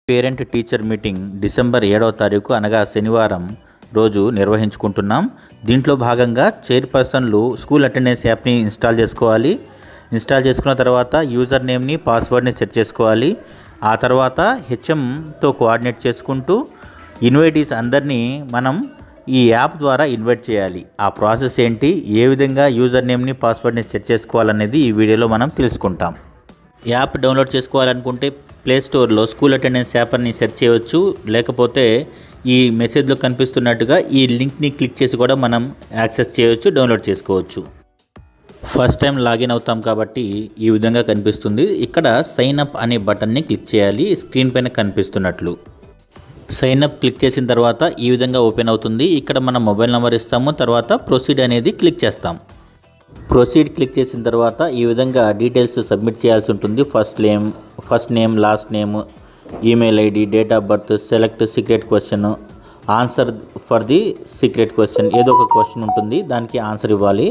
Parent teacher meeting December 7వ తారీఖు అనగా శనివారం రోజు నిర్వహించుకుంటున్నాం. దీంట్లో భాగంగా చైర్పర్సన్లు స్కూల్ అటెండెన్స్ యాప్ని ఇన్స్టాల్ చేసుకోవాలి. ఇన్స్టాల్ చేసుకున్న తర్వాత యూజర్ నేమ్ని పాస్వర్డ్ని సెట్ చేసుకోవాలి. ఆ తర్వాత హెచ్ఎంతో కోఆర్డినేట్ చేసుకుంటూ ఇన్వైటీస్ అందరినీ మనం ఈ యాప్ ద్వారా ఇన్వైట్ చేయాలి. ఆ ప్రాసెస్ ఏంటి, ఏ విధంగా యూజర్ నేమ్ని పాస్వర్డ్ని సెట్ చేసుకోవాలనేది ఈ వీడియోలో మనం తెలుసుకుంటాం. యాప్ డౌన్లోడ్ చేసుకోవాలనుకుంటే ప్లే స్టోర్లో స్కూల్ అటెండెన్స్ యాప్ అని సెర్చ్ చేయవచ్చు. లేకపోతే ఈ మెసేజ్లో కనిపిస్తున్నట్టుగా ఈ లింక్ని క్లిక్ చేసి కూడా మనం యాక్సెస్ చేయవచ్చు, డౌన్లోడ్ చేసుకోవచ్చు. ఫస్ట్ టైం లాగిన్ అవుతాం కాబట్టి ఈ విధంగా కనిపిస్తుంది. ఇక్కడ సైన్ అప్ అనే బటన్ని క్లిక్ చేయాలి, స్క్రీన్ పైన కనిపిస్తున్నట్లు. సైన్ అప్ క్లిక్ చేసిన తర్వాత ఈ విధంగా ఓపెన్ అవుతుంది. ఇక్కడ మన మొబైల్ నెంబర్ ఇస్తాము, తర్వాత ప్రొసీడ్ అనేది క్లిక్ చేస్తాం. ప్రొసీడ్ క్లిక్ చేసిన తర్వాత ఈ విధంగా డీటెయిల్స్ సబ్మిట్ చేయాల్సి ఉంటుంది. First name, last name, email ID, date of birth, select secret question, answer for the secret question, ఏదో ఒక క్వశ్చన్ ఉంటుంది, దానికి ఆన్సర్ ఇవ్వాలి.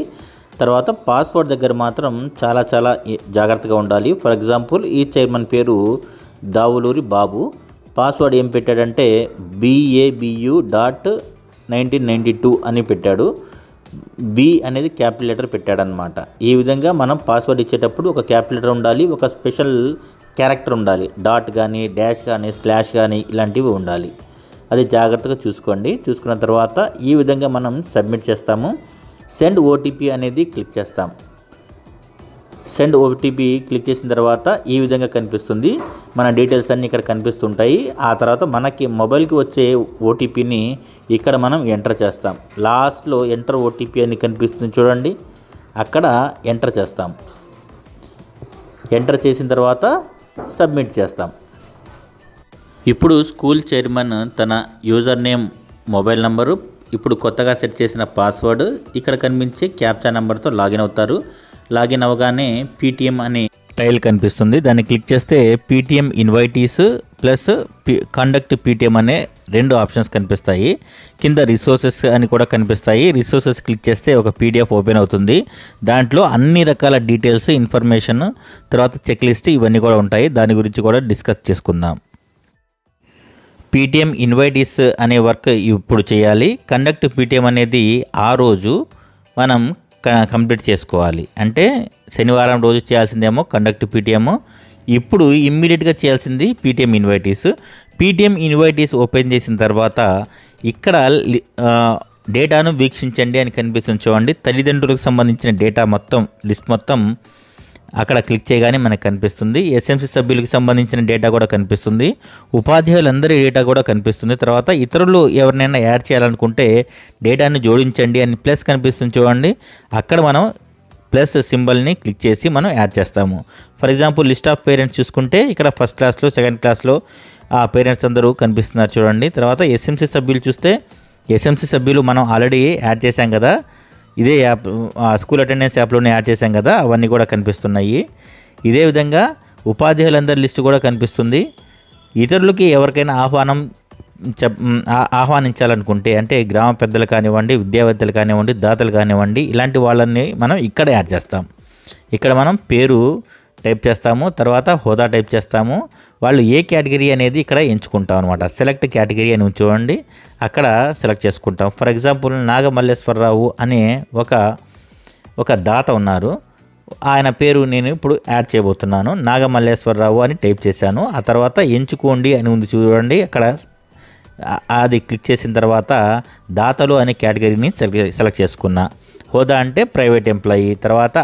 తర్వాత పాస్వర్డ్ దగ్గర మాత్రం చాలా జాగ్రత్తగా ఉండాలి. ఫర్ ఎగ్జాంపుల్ ఈ చైర్మన్ పేరు దావులూరి బాబు. పాస్వర్డ్ ఏం పెట్టాడంటే BABU.1992 అని పెట్టాడు. బి అనేది క్యాపిటల్ లెటర్ పెట్టాడనమాట. ఈ విధంగా మనం పాస్వర్డ్ ఇచ్చేటప్పుడు ఒక క్యాపిటల్ లెటర్ ఉండాలి, ఒక స్పెషల్ క్యారెక్టర్ ఉండాలి, డాట్ కానీ, డాష్ కానీ, స్లాష్ కానీ ఇలాంటివి ఉండాలి. అది జాగ్రత్తగా చూసుకోండి. చూసుకున్న తర్వాత ఈ విధంగా మనం సబ్మిట్ చేస్తాము. సెండ్ ఓటీపీ అనేది క్లిక్ చేస్తాం. సెండ్ ఓటీపీ క్లిక్ చేసిన తర్వాత ఈ విధంగా కనిపిస్తుంది. మన డీటెయిల్స్ అన్నీ ఇక్కడ కనిపిస్తుంటాయి. ఆ తర్వాత మనకి మొబైల్కి వచ్చే ఓటీపీని ఇక్కడ మనం ఎంటర్ చేస్తాం. లాస్ట్లో ఎంటర్ ఓటీపీ అని కనిపిస్తుంది చూడండి, అక్కడ ఎంటర్ చేస్తాం. ఎంటర్ చేసిన తర్వాత సబ్మిట్ చేస్తాం. ఇప్పుడు స్కూల్ చైర్మన్ తన యూజర్ నేమ్, మొబైల్ నంబరు, ఇప్పుడు కొత్తగా సెట్ చేసిన పాస్వర్డ్, ఇక్కడ కనిపించే క్యాప్చా నెంబర్తో లాగిన్ అవుతారు. లాగిన్ అవ్వగానే పీటీఎం అనే టైల్ కనిపిస్తుంది. దాన్ని క్లిక్ చేస్తే PTM invitees plus conduct PTM అనే రెండు ఆప్షన్స్ కనిపిస్తాయి. కింద రిసోర్సెస్ అని కూడా కనిపిస్తాయి. రిసోర్సెస్ క్లిక్ చేస్తే ఒక పీడిఎఫ్ ఓపెన్ అవుతుంది. దాంట్లో అన్ని రకాల డీటెయిల్స్, ఇన్ఫర్మేషన్, తర్వాత చెక్ లిస్ట్ ఇవన్నీ కూడా ఉంటాయి. దాని గురించి కూడా డిస్కస్ చేసుకుందాం. పీటీఎం ఇన్వైటీస్ అనే వర్క్ ఇప్పుడు చేయాలి. కండక్ట్ పీటీఎం అనేది ఆ రోజు మనం కంప్లీట్ చేసుకోవాలి. అంటే శనివారం రోజు చేయాల్సిందేమో కండక్ట్ పీటీఎం, ఇప్పుడు ఇమ్మీడియట్గా చేయాల్సింది PTM invitees. PTM invitees open చేసిన తర్వాత ఇక్కడ డేటాను వీక్షించండి అని కనిపిస్తుంది చూడండి. తల్లిదండ్రులకు సంబంధించిన డేటా మొత్తం లిస్ట్ మొత్తం అక్కడ క్లిక్ చేయగానే మనకు కనిపిస్తుంది. ఎస్ఎంసీ సభ్యులకు సంబంధించిన డేటా కూడా కనిపిస్తుంది. ఉపాధ్యాయులందరి డేటా కూడా కనిపిస్తుంది. తర్వాత ఇతరులు ఎవరినైనా యాడ్ చేయాలనుకుంటే డేటాను జోడించండి అని ప్లస్ కనిపిస్తుంది చూడండి, అక్కడ మనం ప్లస్ సింబల్ని క్లిక్ చేసి మనం యాడ్ చేస్తాము. For example list of parents చూసుకుంటే ఇక్కడ ఫస్ట్ క్లాస్లో, సెకండ్ క్లాస్లో ఆ పేరెంట్స్ అందరూ కనిపిస్తున్నారు చూడండి. తర్వాత ఎస్ఎంసీ సభ్యులు చూస్తే ఎస్ఎంసీ సభ్యులు మనం ఆల్రెడీ యాడ్ చేశాం కదా, ఇదే యాప్ స్కూల్ అటెండెన్స్ యాప్లోనే యాడ్ చేశాం కదా, అవన్నీ కూడా కనిపిస్తున్నాయి. ఇదే విధంగా ఉపాధ్యాయులందరి లిస్టు కూడా కనిపిస్తుంది. ఇతరులకి ఎవరికైనా ఆహ్వానించాలనుకుంటే, అంటే గ్రామ పెద్దలు కానివ్వండి, విద్యావేత్తలు కానివ్వండి, దాతలు కానివ్వండి, ఇలాంటి వాళ్ళని మనం ఇక్కడ యాడ్ చేస్తాం. ఇక్కడ మనం పేరు టైప్ చేస్తాము, తర్వాత హోదా టైప్ చేస్తాము, వాళ్ళు ఏ కేటగిరీ అనేది ఇక్కడ ఎంచుకుంటాం అనమాట. సెలెక్ట్ కేటగిరీ అని చూడండి, అక్కడ సెలెక్ట్ చేసుకుంటాం. ఫర్ ఎగ్జాంపుల్ నాగమల్లేశ్వరరావు అనే ఒక దాత ఉన్నారు, ఆయన పేరు నేను ఇప్పుడు యాడ్ చేయబోతున్నాను. నాగమల్లేశ్వరరావు అని టైప్ చేశాను. ఆ తర్వాత ఎంచుకోండి అని ఉంది చూడండి, అక్కడ అది క్లిక్ చేసిన తర్వాత దాతలు అనే కేటగిరీని సెలెక్ట్ చేసుకున్నా. హోదా అంటే ప్రైవేట్ ఎంప్లాయీ, తర్వాత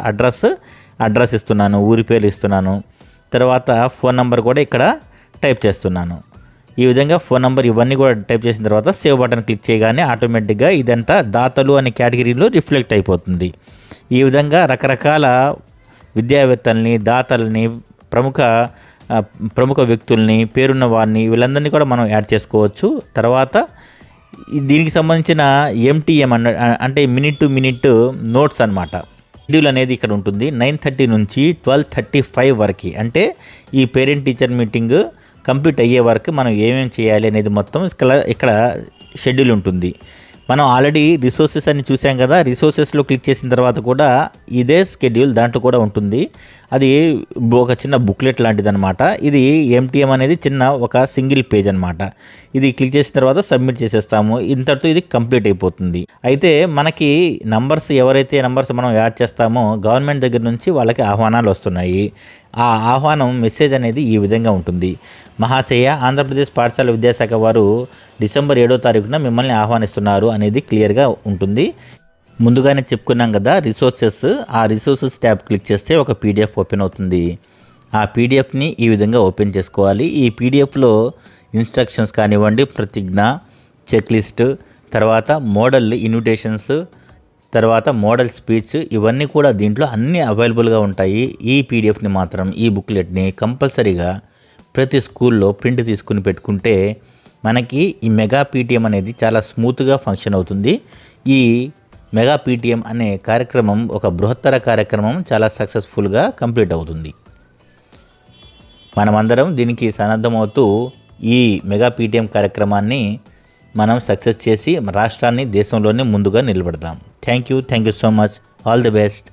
అడ్రస్ ఇస్తున్నాను, ఊరి పేరు ఇస్తున్నాను, తర్వాత ఫోన్ నెంబర్ కూడా ఇక్కడ టైప్ చేస్తున్నాను. ఈ విధంగా ఫోన్ నెంబర్ ఇవన్నీ కూడా టైప్ చేసిన తర్వాత సేవ్ బటన్ క్లిక్ చేయగానే ఆటోమేటిక్గా ఇదంతా దాతలు అనే కేటగిరీలో రిఫ్లెక్ట్ అయిపోతుంది. ఈ విధంగా రకరకాల విద్యావేత్తల్ని, దాతల్ని, ప్రముఖ వ్యక్తుల్ని, పేరున్న వారిని, వీళ్ళందరినీ కూడా మనం యాడ్ చేసుకోవచ్చు. తర్వాత దీనికి సంబంధించిన MTM అంటే మినిట్ టు మినిట్ నోట్స్ అన్నమాట. షెడ్యూల్ అనేది ఇక్కడ ఉంటుంది. 9:30 నుంచి 12:35 వరకు, అంటే ఈ పేరెంట్ టీచర్ మీటింగ్ కంప్లీట్ అయ్యే వరకు మనం ఏమేమి చేయాలి అనేది మొత్తం ఇక్కడ షెడ్యూల్ ఉంటుంది. మనం ఆల్రెడీ రిసోర్సెస్ అని చూసాం కదా, రిసోర్సెస్లో క్లిక్ చేసిన తర్వాత కూడా ఇదే షెడ్యూల్ దాంట్లో కూడా ఉంటుంది. అది ఒక చిన్న బుక్లెట్ లాంటిది అనమాట. ఇది ఎంటీఎం అనేది చిన్న ఒక సింగిల్ పేజ్ అనమాట. ఇది క్లిక్ చేసిన తర్వాత సబ్మిట్ చేసేస్తాము. ఇంతటితో ఇది కంప్లీట్ అయిపోతుంది. అయితే మనకి ఎవరైతే నంబర్స్ మనం యాడ్ చేస్తామో గవర్నమెంట్ దగ్గర నుంచి వాళ్ళకి ఆహ్వానాలు వస్తున్నాయి. ఆ ఆహ్వానం మెసేజ్ అనేది ఈ విధంగా ఉంటుంది. మహాశయ, ఆంధ్రప్రదేశ్ పాఠశాల విద్యాశాఖ వారు డిసెంబర్ 7వ తారీఖున మిమ్మల్ని ఆహ్వానిస్తున్నారు అనేది క్లియర్గా ఉంటుంది. ముందుగానే చెప్పుకున్నాం కదా రిసోర్సెస్. ఆ రిసోర్సెస్ ట్యాబ్ క్లిక్ చేస్తే ఒక పీడిఎఫ్ ఓపెన్ అవుతుంది. ఆ పీడిఎఫ్ని ఈ విధంగా ఓపెన్ చేసుకోవాలి. ఈ పీడిఎఫ్లో ఇన్స్ట్రక్షన్స్ కానివ్వండి, ప్రతిజ్ఞ, చెక్ లిస్ట్, తర్వాత మోడల్ ఇన్విటేషన్స్, తర్వాత మోడల్ స్పీచ్, ఇవన్నీ కూడా దీంట్లో అన్నీ అవైలబుల్గా ఉంటాయి. ఈ పీడిఎఫ్ని మాత్రం, ఈ బుక్లెట్ని కంపల్సరీగా ప్రతి స్కూల్లో ప్రింట్ తీసుకుని పెట్టుకుంటే మనకి ఈ మెగా పీటీఎం అనేది చాలా స్మూత్గా ఫంక్షన్ అవుతుంది. ఈ మెగా పీటీఎం అనే కార్యక్రమం ఒక బృహత్తర కార్యక్రమం చాలా సక్సెస్ఫుల్గా కంప్లీట్ అవుతుంది. మనమందరం దీనికి సన్నద్ధమవుతూ ఈ మెగా పీటీఎం కార్యక్రమాన్ని మనం సక్సెస్ చేసి రాష్ట్రాన్ని దేశంలోనే ముందుగా నిలబెడదాం. Thank you so much. All the best.